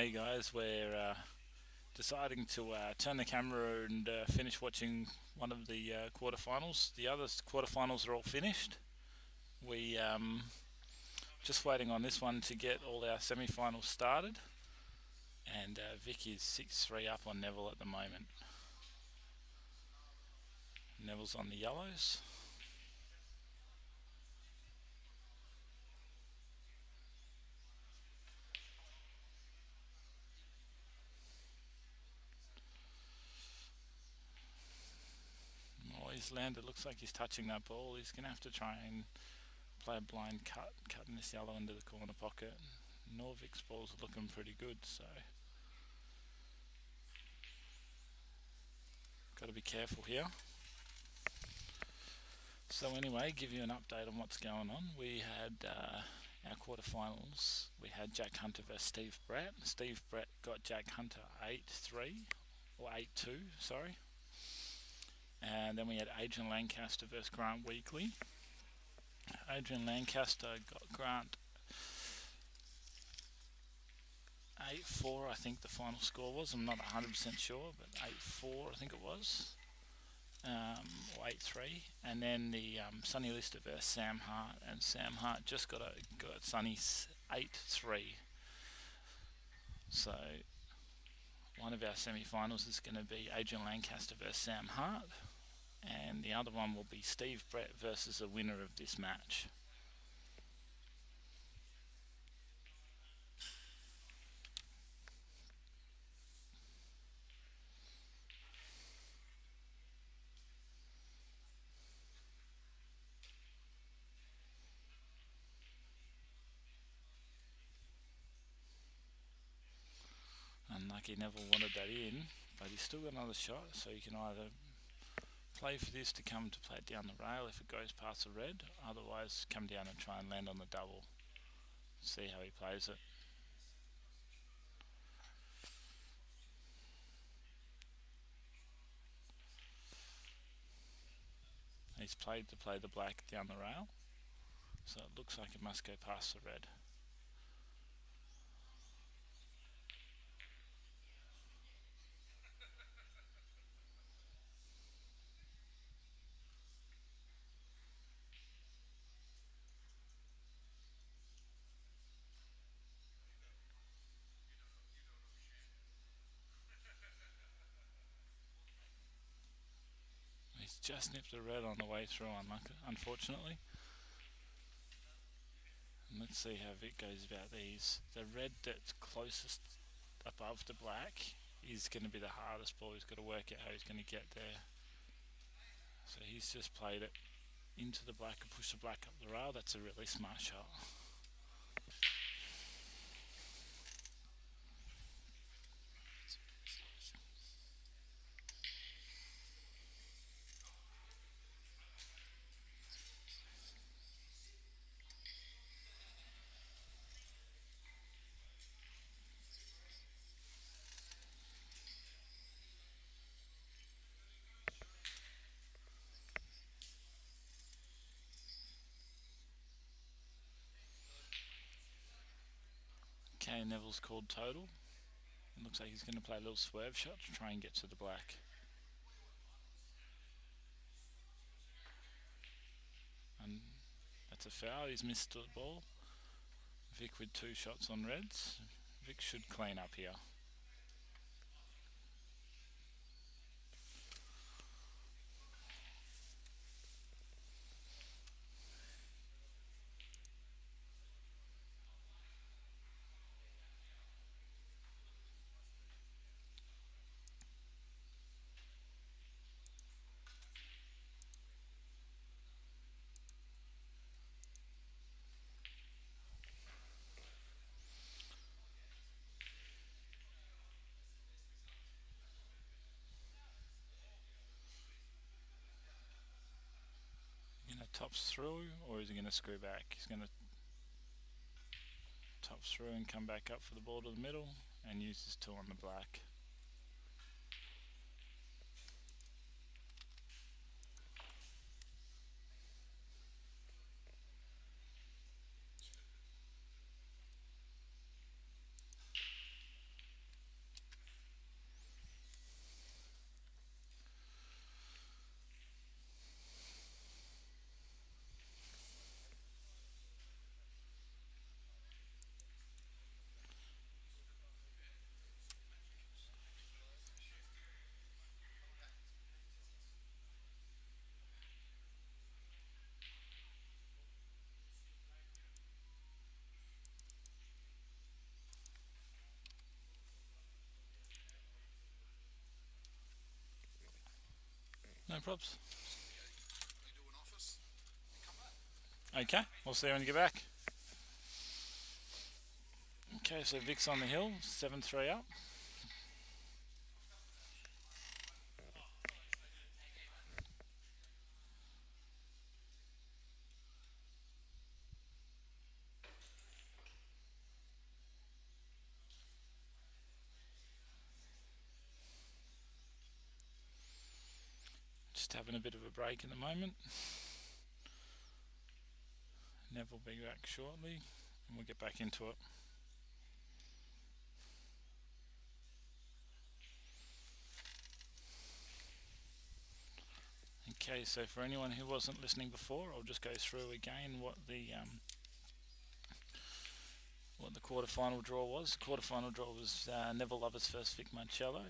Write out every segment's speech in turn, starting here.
Hey guys, we're deciding to turn the camera and finish watching one of the quarterfinals. The other quarterfinals are all finished. We just waiting on this one to get all our semi-finals started. And Vic is 6-3 up on Neville at the moment. Neville's on the yellows. Oh, he's landed. Looks like he's touching that ball. He's going to have to try and play a blind cut, cutting this yellow into the corner pocket. Norvik's balls are looking pretty good, so got to be careful here. So anyway, give you an update on what's going on. We had our quarterfinals. We had Jack Hunter versus Steve Brett. Steve Brett got Jack Hunter 8-3 or 8-2, sorry. And then we had Adrian Lancaster versus Grant Weekly. Adrian Lancaster got Grant 8-4, I think the final score was. I'm not 100% sure, but 8-4 I think it was. Or 8-3, and then the Sonny Lister versus Sam Hart, and Sam Hart just got Sonny's 8-3. So one of our semi-finals is going to be Adrian Lancaster versus Sam Hart, and the other one will be Steve Brett versus the winner of this match. Unlucky Neville wanted that in, but he's still got another shot, so you can either play for this to come to play it down the rail if it goes past the red, otherwise come down and try and land on the double. See how he plays it. He's played to play the black down the rail, so it looks like it must go past the red. He's just nipped the red on the way through, unfortunately. And let's see how Vic goes about these. The red that's closest above the black is going to be the hardest ball. He's got to work out how he's going to get there. So he's just played it into the black and pushed the black up the rail. That's a really smart shot. Okay, Neville's called total. It looks like he's going to play a little swerve shot to try and get to the black. And that's a foul. He's missed the ball. Vic with 2 shots on reds. Vic should clean up here. Tops through, or is he going to screw back? He's going to top through and come back up for the ball to the middle and use his 2 on the black. probs. Okay, we'll see you when you get back. Okay, so Vic's on the hill, 7-3 up. Just having a bit of a break at the moment. Nev will be back shortly and we'll get back into it. Okay, so for anyone who wasn't listening before, I'll just go through again what the quarterfinal draw was. The quarterfinal draw was Neville Lovers versus Vic Marcello,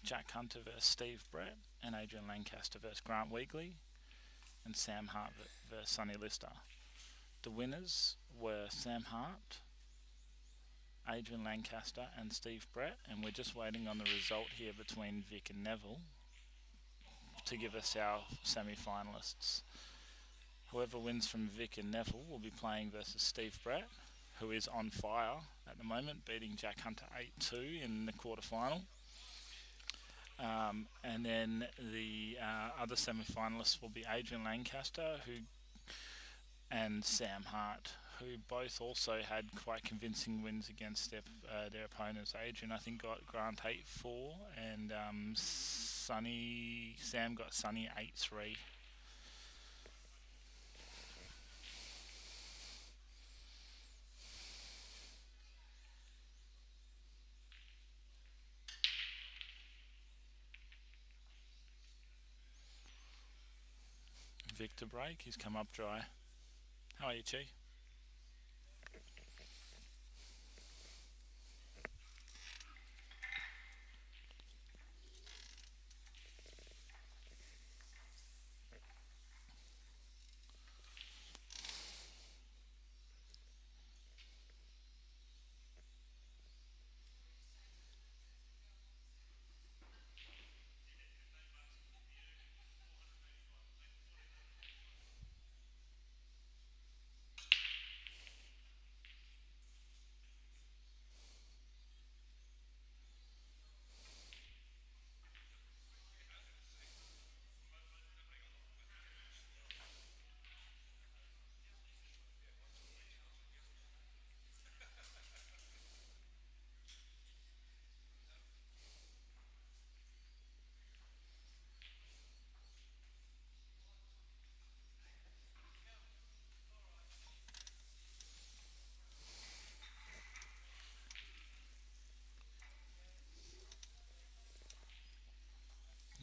Jack Hunter versus Steve Brett, and Adrian Lancaster versus Grant Weegley, and Sam Hart versus Sonny Lister. The winners were Sam Hart, Adrian Lancaster and Steve Brett, and we're just waiting on the result here between Vic and Neville to give us our semi-finalists. Whoever wins from Vic and Neville will be playing versus Steve Brett, who is on fire at the moment, beating Jack Hunter 8-2 in the quarterfinal. And then the other semi-finalists will be Adrian Lancaster and Sam Hart, who both also had quite convincing wins against their opponents. Adrian, I think, got Grant 8-4, and Sam got Sonny 8-3. Victor break, he's come up dry. How are you, Chi?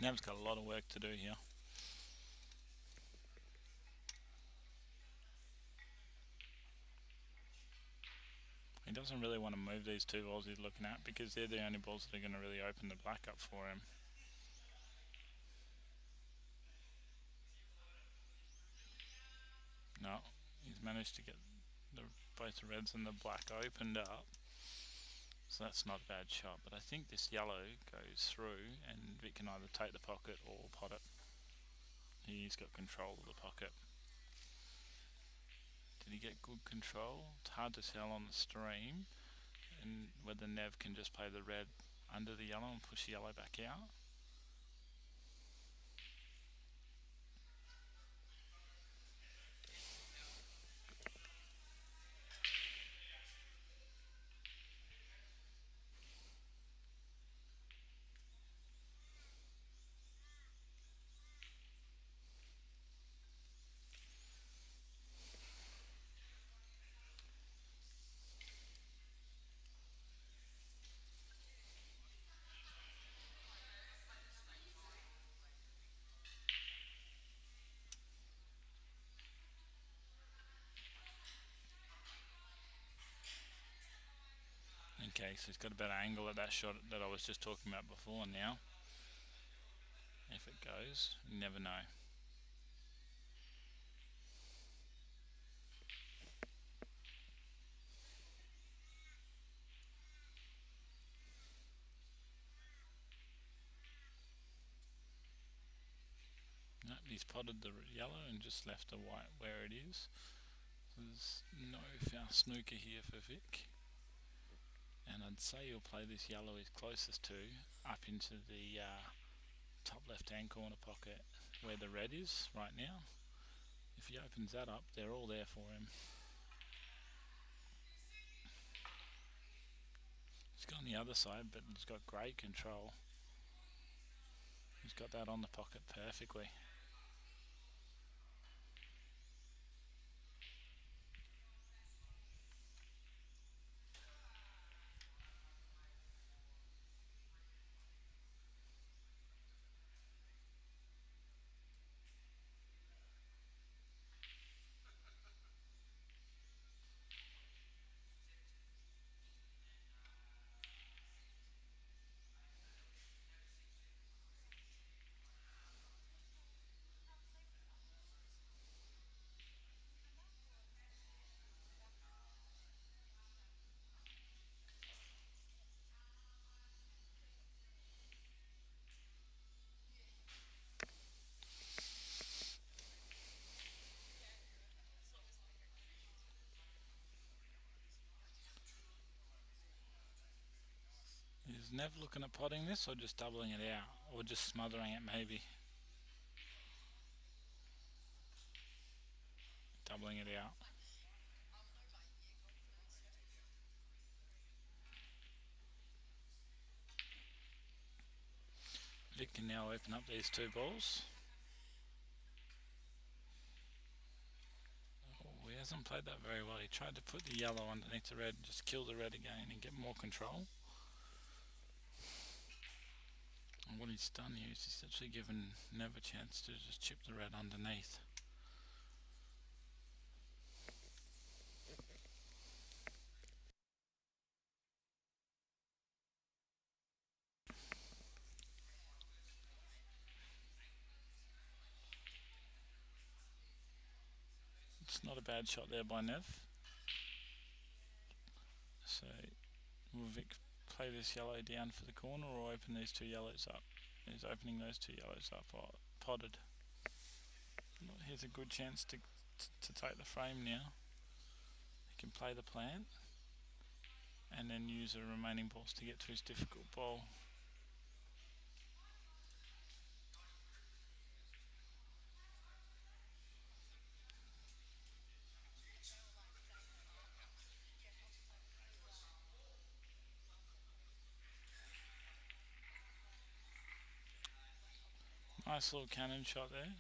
Nev's got a lot of work to do here. He doesn't really want to move these two balls he's looking at because they're the only balls that are going to really open the black up for him. No, he's managed to get both the reds and the black opened up. So that's not a bad shot, but I think this yellow goes through and Vic can either take the pocket or pot it. He's got control of the pocket. Did he get good control? It's hard to tell on the stream, and whether Nev can just play the red under the yellow and push the yellow back out. Okay, so he's got a better angle at that shot that I was just talking about before now. If it goes, you never know. he's potted the yellow and just left the white where it is. So there's no foul snooker here for Vic. And I'd say you'll play this yellow he's closest to up into the top left hand corner pocket where the red is right now. If he opens that up, they're all there for him. He's gone the other side, but he's got great control. He's got that on the pocket perfectly. Is Nev looking at potting this or just doubling it out? Or just smothering it maybe? Doubling it out. Vic can now open up these two balls. Oh, he hasn't played that very well. He tried to put the yellow underneath the red, just kill the red again and get more control. And what he's done here is he's actually given Nev a chance to just chip the red underneath. It's not a bad shot there by Nev. So will Vic play this yellow down for the corner or open these two yellows up? He's opening those two yellows up. Potted. Here's a good chance to take the frame now. He can play the plant and then use the remaining balls to get to his difficult ball. Nice little cannon shot there.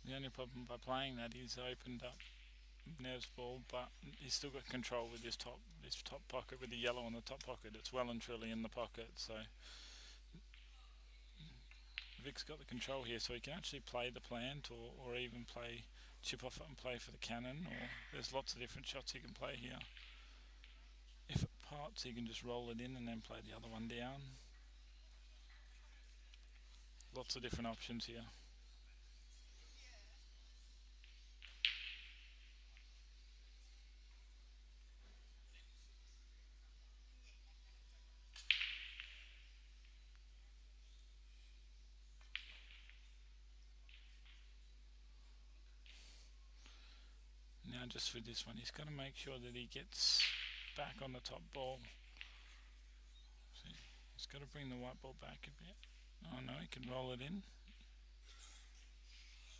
The only problem by playing that is opened up Nev's ball, but he's still got control with this top pocket with the yellow on the top pocket. It's well and truly in the pocket, so Vic's got the control here, so he can actually play the plant or even play chip off it and play for the cannon, or there's lots of different shots he can play here. If it pots, he can just roll it in and then play the other one down. Lots of different options here. Now just for this one, he's got to make sure that he gets back on the top ball. See, he's got to bring the white ball back a bit. Oh no, he can roll it in.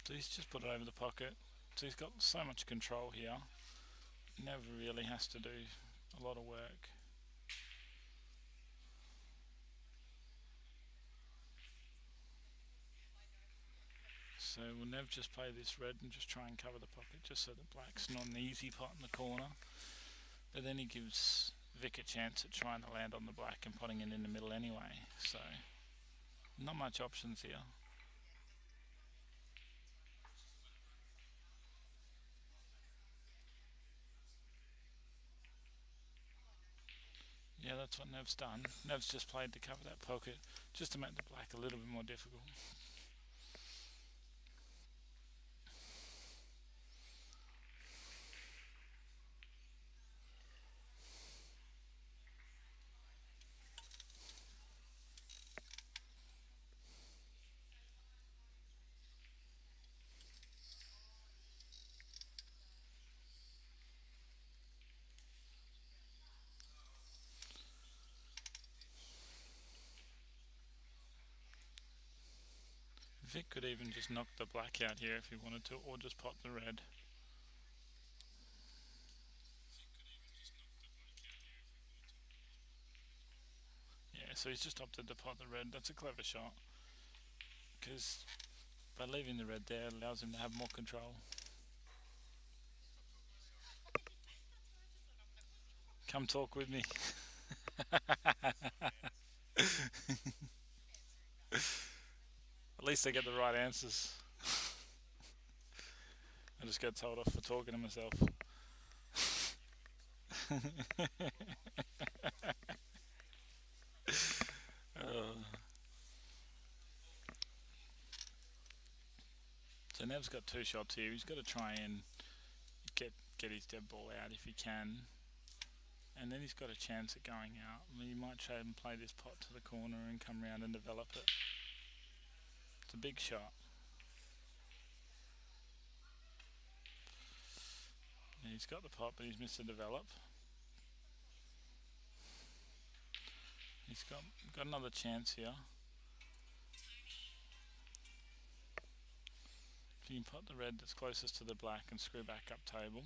So he's just put it over the pocket. So he's got so much control here. Never really has to do a lot of work. So we'll Nev just play this red and just try and cover the pocket just so that black's not an easy pot in the corner. But then he gives Vic a chance at trying to land on the black and putting it in the middle anyway. So not much options here. Yeah, that's what Nev's done. Nev's just played to cover that pocket just to make the black a little bit more difficult. Vic could even just knock the black out here if he wanted to, or just pot the red. Yeah, so he's just opted to pot the red. That's a clever shot, because by leaving the red there, it allows him to have more control. Come talk with me. At least I get the right answers. I just get told off for talking to myself. Uh, so Nev's got two shots here. He's got to try and get his dead ball out if he can. And then he's got a chance at going out. I mean, he might try and play this pot to the corner and come round and develop it. It's a big shot. And he's got the pot, but he's missed the develop. He's got another chance here. If you can pot the red that's closest to the black and screw back up table.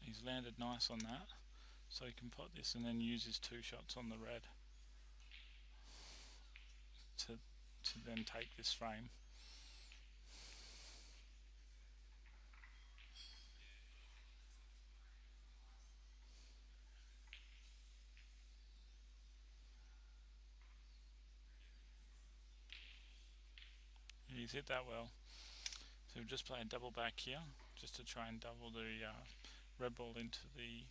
He's landed nice on that, so he can pot this and then use his two shots on the red to then take this frame. He's hit that well. So we'll just play a double back here, just to try and double the red ball into the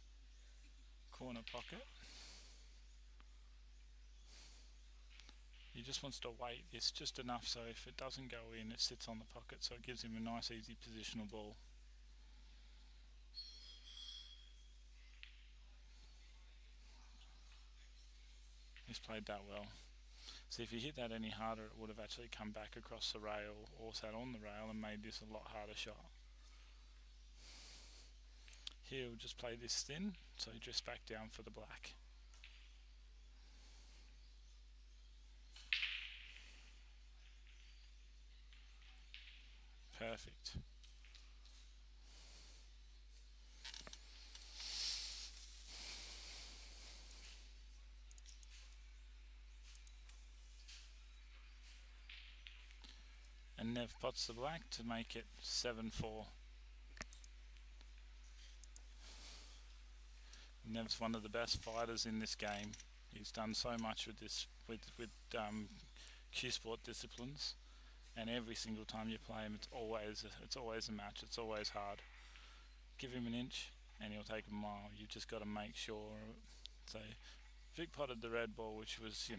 corner pocket. He just wants to weight this just enough so if it doesn't go in, it sits on the pocket, so it gives him a nice easy positional ball. He's played that well. So if he hit that any harder, it would have actually come back across the rail or sat on the rail and made this a lot harder shot. Here we'll just play this thin, so he drifts back down for the black. Perfect. And Nev pots the black to make it 7-4. Nev's one of the best fighters in this game. He's done so much with this with Q Sport disciplines, and every single time you play him, it's always a match. It's always hard. Give him an inch, and he'll take a mile. You've just got to make sure. So Vic potted the red ball, which was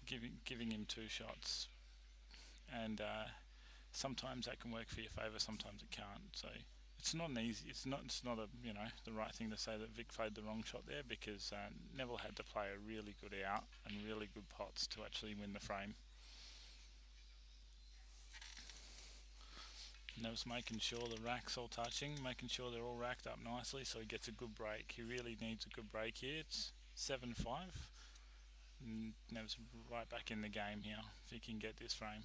giving him two shots, and sometimes that can work for your favour, sometimes it can't. So it's not an easy. It's not a the right thing to say that Vic played the wrong shot there, because Neville had to play a really good out and really good pots to actually win the frame. Neville's making sure the rack's all touching, making sure they're all racked up nicely, so he gets a good break. He really needs a good break here. It's 7-5. Nev's right back in the game here if he can get this frame.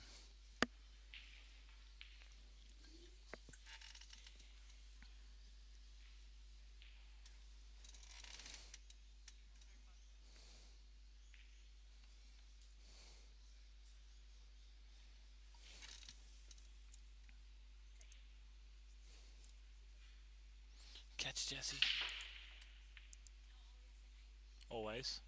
Catch Jesse. Always.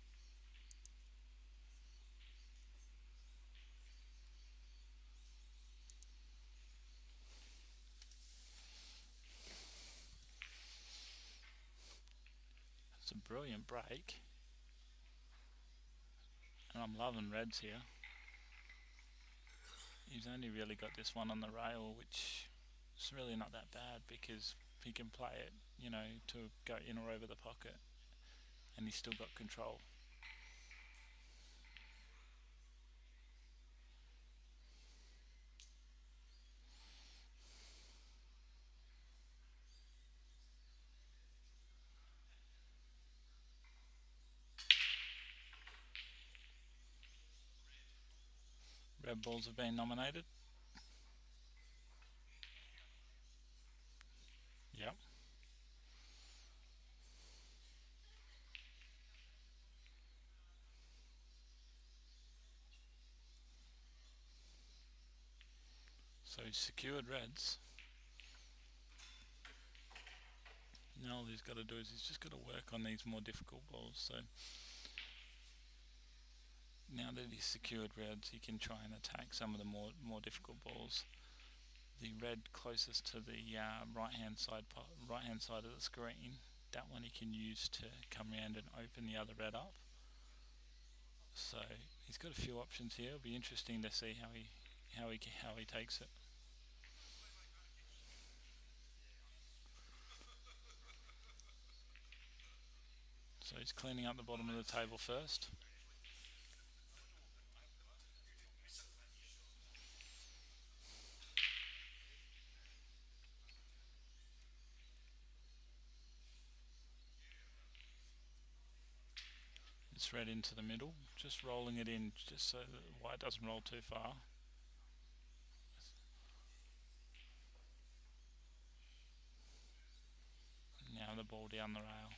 It's a brilliant break. And I'm loving reds here. He's only really got this one on the rail, which is really not that bad, because he can play it, to go in or over the pocket, and he's still got control. red balls have been nominated. Yep. So he's secured reds. Now all he's got to do is he's just got to work on these more difficult balls. So now that he's secured reds, he can try and attack some of the more difficult balls. The red closest to the right hand side of the screen, that one he can use to come around and open the other red up. So he's got a few options here. It'll be interesting to see how he takes it. So he's cleaning up the bottom of the table first. It's red into the middle, just rolling it in just so that white doesn't roll too far. Now the ball down the rail.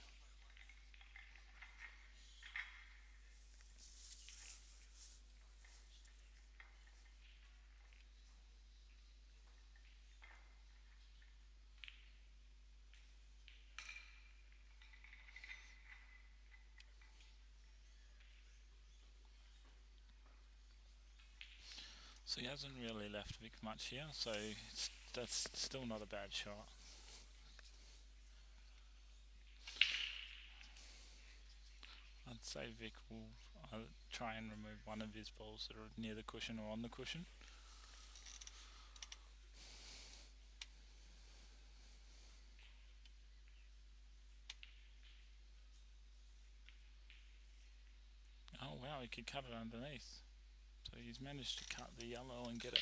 So he hasn't really left Vic much here, so that's still not a bad shot. I'd say Vic will try and remove one of his balls that are near the cushion or on the cushion. Oh wow, he could cut it underneath. So he's managed to cut the yellow and get it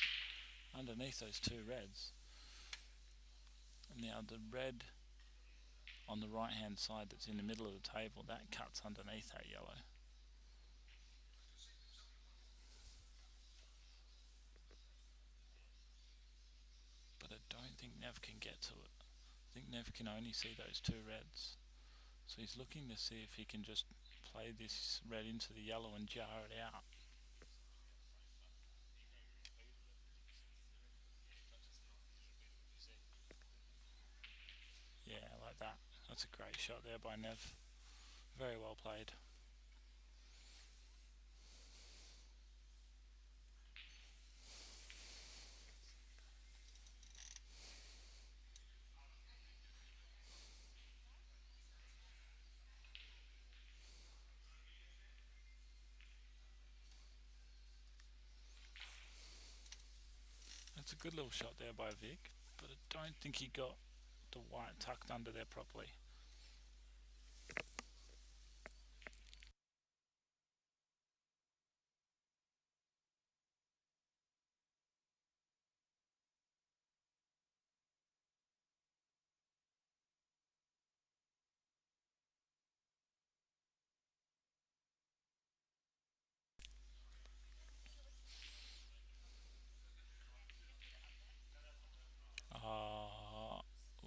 underneath those two reds. Now the red on the right hand side that's in the middle of the table, that cuts underneath that yellow. But I don't think Nev can get to it. I think Nev can only see those two reds. So he's looking to see if he can just play this red into the yellow and jar it out. Yeah, like that. That's a great shot there by Nev. Very well played. That's a good little shot there by Vic, but I don't think he got the white tucked under there properly.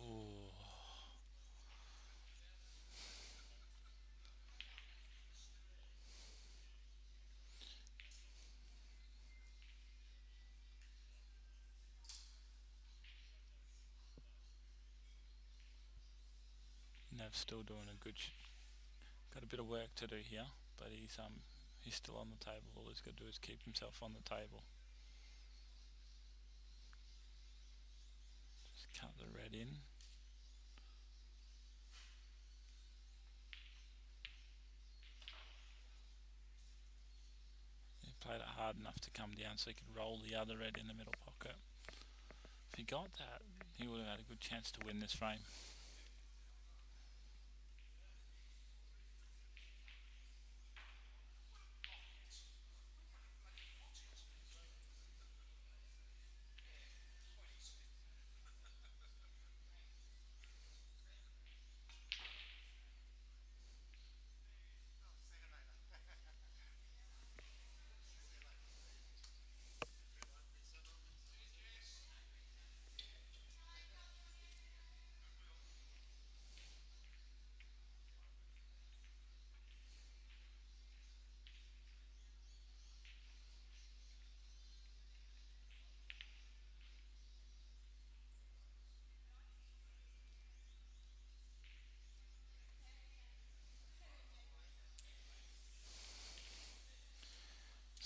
Ooh. Nev's still doing a good. Got a bit of work to do here, but he's still on the table. All he's got to do is keep himself on the table. Just cut the red in. He played it hard enough to come down so he could roll the other red in the middle pocket. If he got that, he would have had a good chance to win this frame.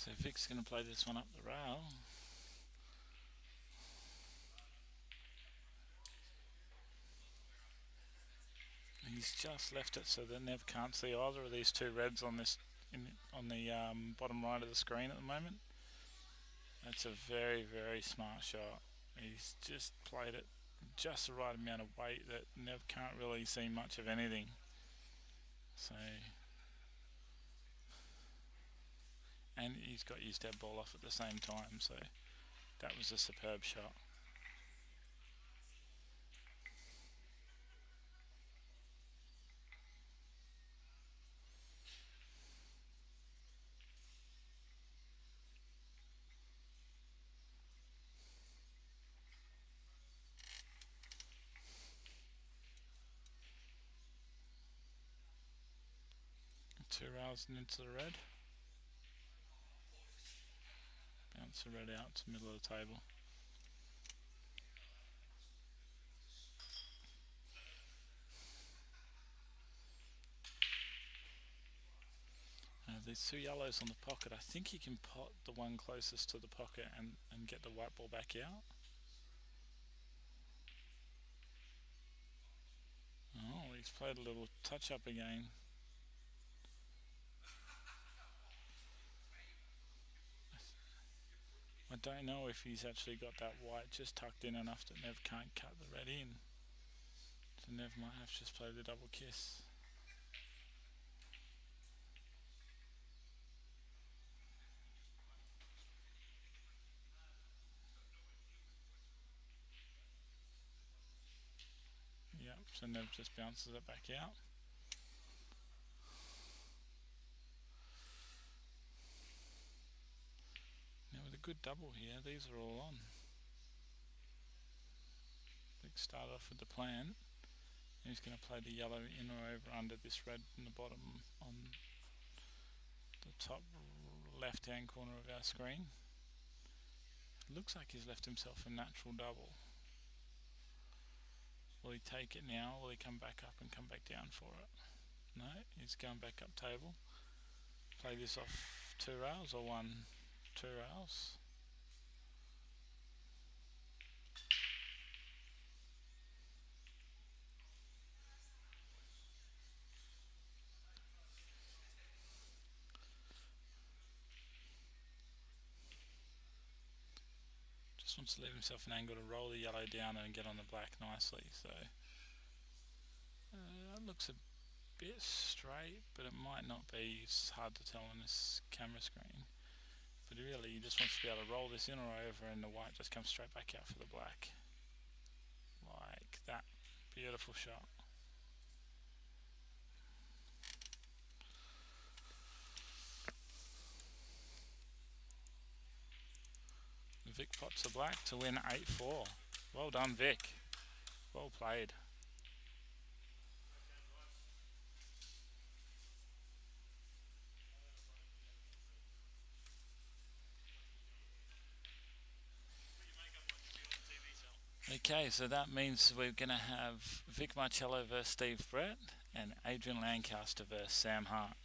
So Vic's going to play this one up the rail. He's just left it so that Nev can't see either of these two reds on this on the bottom right of the screen at the moment. That's a very, very smart shot. He's just played it just the right amount of weight that Nev can't really see much of anything. So, and he's got his dead ball off at the same time, so that was a superb shot. Two rails and into the red. Bounce the red out to the middle of the table. There's two yellows on the pocket. I think he can pot the one closest to the pocket and get the white ball back out. Oh, he's played a little touch up again. I don't know if he's actually got that white just tucked in enough that Nev can't cut the red in. So Nev might have to just play the double kiss. Yep, so Nev just bounces it back out. Now with a good double here, these are all on. Vic started off with the plan. He's going to play the yellow in or over under this red in the bottom on the top left hand corner of our screen. It looks like he's left himself a natural double. Will he take it now? Will he come back up and come back down for it? No, he's going back up table. Play this off two rails or one? Two rails. Just wants to leave himself an angle to roll the yellow down and get on the black nicely. So that looks a bit straight, but it might not be. It's hard to tell on this camera screen. But really, he just wants to be able to roll this in or over, and the white just comes straight back out for the black. Like that. Beautiful shot. Vic pots a black to win 8-4. Well done, Vic. Well played. Okay, so that means we're going to have Vic Marcello versus Steve Brett and Adrian Lancaster versus Sam Hart.